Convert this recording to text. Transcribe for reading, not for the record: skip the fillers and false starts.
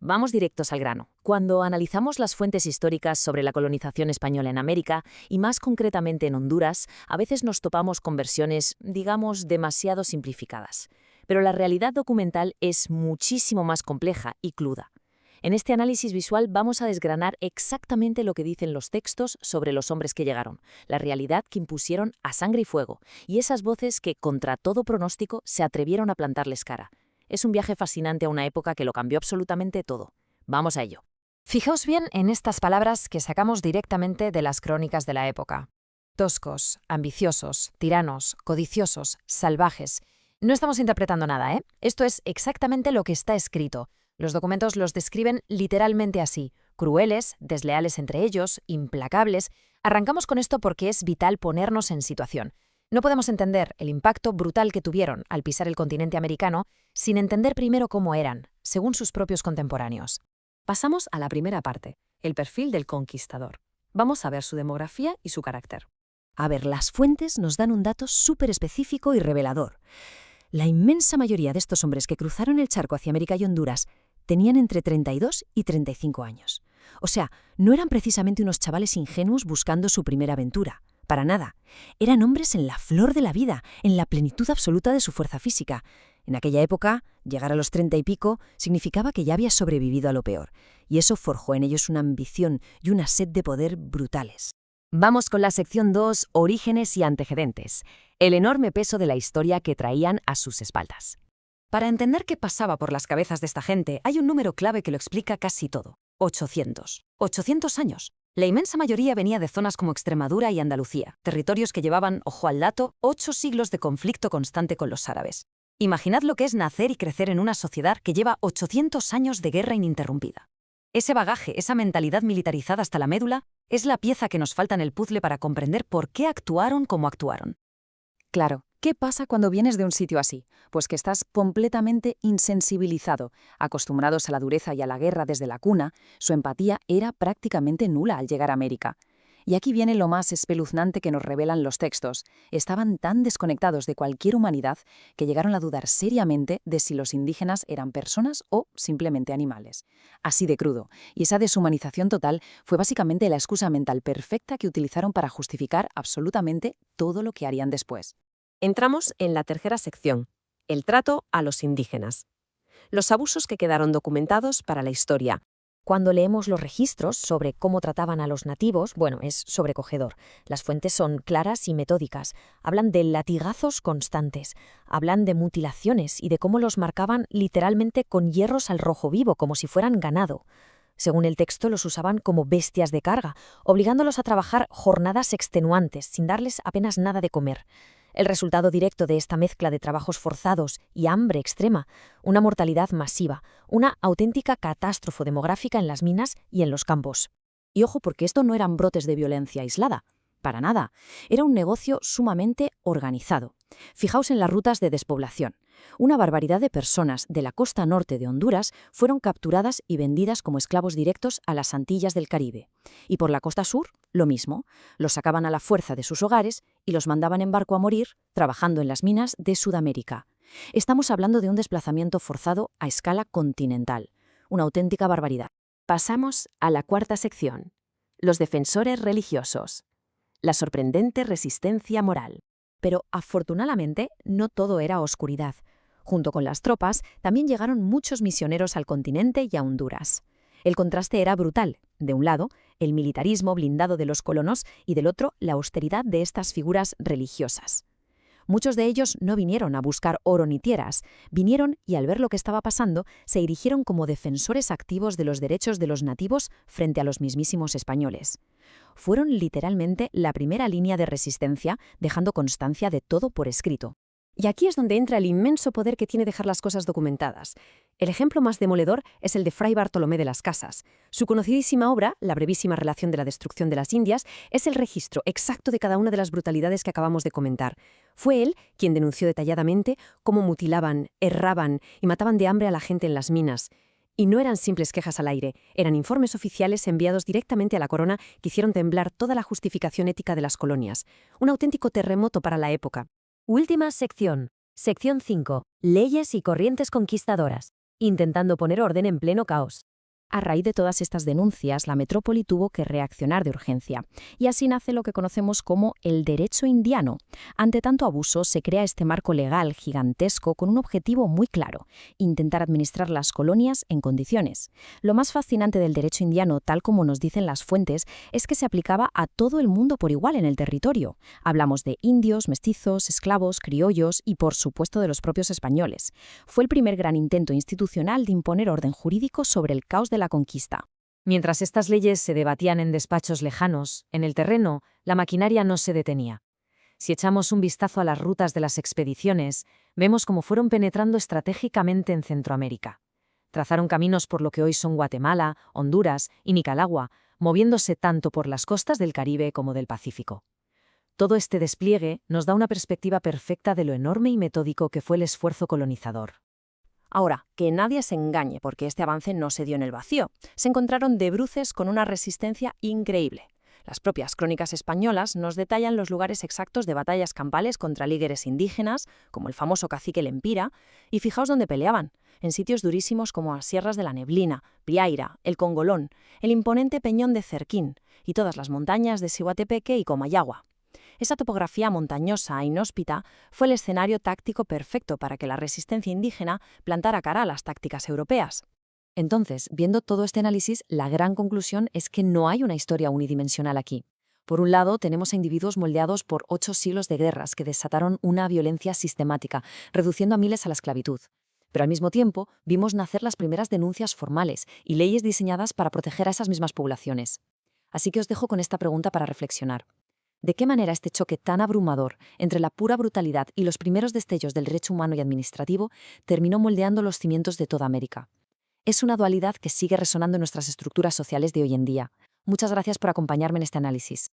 vamos directos al grano. Cuando analizamos las fuentes históricas sobre la colonización española en América, y más concretamente en Honduras, a veces nos topamos con versiones, digamos, demasiado simplificadas. Pero la realidad documental es muchísimo más compleja y cruda. En este análisis visual vamos a desgranar exactamente lo que dicen los textos sobre los hombres que llegaron, la realidad que impusieron a sangre y fuego, y esas voces que, contra todo pronóstico, se atrevieron a plantarles cara. Es un viaje fascinante a una época que lo cambió absolutamente todo. Vamos a ello. Fijaos bien en estas palabras que sacamos directamente de las crónicas de la época. Toscos, ambiciosos, tiranos, codiciosos, salvajes. No estamos interpretando nada, ¿eh? Esto es exactamente lo que está escrito. Los documentos los describen literalmente así: crueles, desleales entre ellos, implacables. Arrancamos con esto porque es vital ponernos en situación. No podemos entender el impacto brutal que tuvieron al pisar el continente americano sin entender primero cómo eran, según sus propios contemporáneos. Pasamos a la primera parte, el perfil del conquistador. Vamos a ver su demografía y su carácter. A ver, las fuentes nos dan un dato súper específico y revelador. La inmensa mayoría de estos hombres que cruzaron el charco hacia América y Honduras tenían entre 32 y 35 años. O sea, no eran precisamente unos chavales ingenuos buscando su primera aventura. Para nada. Eran hombres en la flor de la vida, en la plenitud absoluta de su fuerza física. En aquella época, llegar a los 30 y pico significaba que ya había sobrevivido a lo peor, y eso forjó en ellos una ambición y una sed de poder brutales. Vamos con la sección 2, orígenes y antecedentes, el enorme peso de la historia que traían a sus espaldas. Para entender qué pasaba por las cabezas de esta gente, hay un número clave que lo explica casi todo: 800. 800 años. La inmensa mayoría venía de zonas como Extremadura y Andalucía, territorios que llevaban, ojo al dato, 8 siglos de conflicto constante con los árabes. Imaginad lo que es nacer y crecer en una sociedad que lleva 800 años de guerra ininterrumpida. Ese bagaje, esa mentalidad militarizada hasta la médula, es la pieza que nos falta en el puzzle para comprender por qué actuaron como actuaron. Claro, ¿qué pasa cuando vienes de un sitio así? Pues que estás completamente insensibilizado. Acostumbrados a la dureza y a la guerra desde la cuna, su empatía era prácticamente nula al llegar a América. Y aquí viene lo más espeluznante que nos revelan los textos. Estaban tan desconectados de cualquier humanidad que llegaron a dudar seriamente de si los indígenas eran personas o simplemente animales. Así de crudo. Y esa deshumanización total fue básicamente la excusa mental perfecta que utilizaron para justificar absolutamente todo lo que harían después. Entramos en la tercera sección, el trato a los indígenas. Los abusos que quedaron documentados para la historia. Cuando leemos los registros sobre cómo trataban a los nativos, es sobrecogedor. Las fuentes son claras y metódicas. Hablan de latigazos constantes, hablan de mutilaciones y de cómo los marcaban literalmente con hierros al rojo vivo, como si fueran ganado. Según el texto, los usaban como bestias de carga, obligándolos a trabajar jornadas extenuantes, sin darles apenas nada de comer. El resultado directo de esta mezcla de trabajos forzados y hambre extrema, una mortalidad masiva, una auténtica catástrofe demográfica en las minas y en los campos. Y ojo, porque esto no eran brotes de violencia aislada, para nada. Era un negocio sumamente organizado. Fijaos en las rutas de despoblación. Una barbaridad de personas de la costa norte de Honduras fueron capturadas y vendidas como esclavos directos a las Antillas del Caribe. Y por la costa sur, lo mismo. Los sacaban a la fuerza de sus hogares y los mandaban en barco a morir trabajando en las minas de Sudamérica. Estamos hablando de un desplazamiento forzado a escala continental. Una auténtica barbaridad. Pasamos a la cuarta sección, los defensores religiosos. La sorprendente resistencia moral. Pero afortunadamente no todo era oscuridad. Junto con las tropas también llegaron muchos misioneros al continente y a Honduras. El contraste era brutal. De un lado, el militarismo blindado de los colonos y del otro, la austeridad de estas figuras religiosas. Muchos de ellos no vinieron a buscar oro ni tierras, vinieron y al ver lo que estaba pasando, se erigieron como defensores activos de los derechos de los nativos frente a los mismísimos españoles. Fueron literalmente la primera línea de resistencia, dejando constancia de todo por escrito. Y aquí es donde entra el inmenso poder que tiene dejar las cosas documentadas. El ejemplo más demoledor es el de Fray Bartolomé de las Casas. Su conocidísima obra, La brevísima relación de la destrucción de las Indias, es el registro exacto de cada una de las brutalidades que acabamos de comentar. Fue él quien denunció detalladamente cómo mutilaban, herraban y mataban de hambre a la gente en las minas. Y no eran simples quejas al aire, eran informes oficiales enviados directamente a la corona que hicieron temblar toda la justificación ética de las colonias. Un auténtico terremoto para la época. Última sección. Sección 5. Leyes y corrientes conquistadoras. Intentando poner orden en pleno caos. A raíz de todas estas denuncias, la metrópoli tuvo que reaccionar de urgencia, y así nace lo que conocemos como el derecho indiano. Ante tanto abuso, se crea este marco legal gigantesco con un objetivo muy claro: intentar administrar las colonias en condiciones. Lo más fascinante del derecho indiano, tal como nos dicen las fuentes, es que se aplicaba a todo el mundo por igual en el territorio. Hablamos de indios, mestizos, esclavos, criollos y, por supuesto, de los propios españoles. Fue el primer gran intento institucional de imponer orden jurídico sobre el caos de la conquista. Mientras estas leyes se debatían en despachos lejanos, en el terreno, la maquinaria no se detenía. Si echamos un vistazo a las rutas de las expediciones, vemos cómo fueron penetrando estratégicamente en Centroamérica. Trazaron caminos por lo que hoy son Guatemala, Honduras y Nicaragua, moviéndose tanto por las costas del Caribe como del Pacífico. Todo este despliegue nos da una perspectiva perfecta de lo enorme y metódico que fue el esfuerzo colonizador. Ahora, que nadie se engañe, porque este avance no se dio en el vacío. Se encontraron de bruces con una resistencia increíble. Las propias crónicas españolas nos detallan los lugares exactos de batallas campales contra líderes indígenas, como el famoso cacique Lempira, y fijaos dónde peleaban, en sitios durísimos como las Sierras de la Neblina, Priaira, el Congolón, el imponente Peñón de Cerquín y todas las montañas de Siguatepeque y Comayagua. Esa topografía montañosa e inhóspita fue el escenario táctico perfecto para que la resistencia indígena plantara cara a las tácticas europeas. Entonces, viendo todo este análisis, la gran conclusión es que no hay una historia unidimensional aquí. Por un lado, tenemos a individuos moldeados por 8 siglos de guerras que desataron una violencia sistemática, reduciendo a miles a la esclavitud. Pero al mismo tiempo, vimos nacer las primeras denuncias formales y leyes diseñadas para proteger a esas mismas poblaciones. Así que os dejo con esta pregunta para reflexionar. ¿De qué manera este choque tan abrumador entre la pura brutalidad y los primeros destellos del derecho humano y administrativo terminó moldeando los cimientos de toda América? Es una dualidad que sigue resonando en nuestras estructuras sociales de hoy en día. Muchas gracias por acompañarme en este análisis.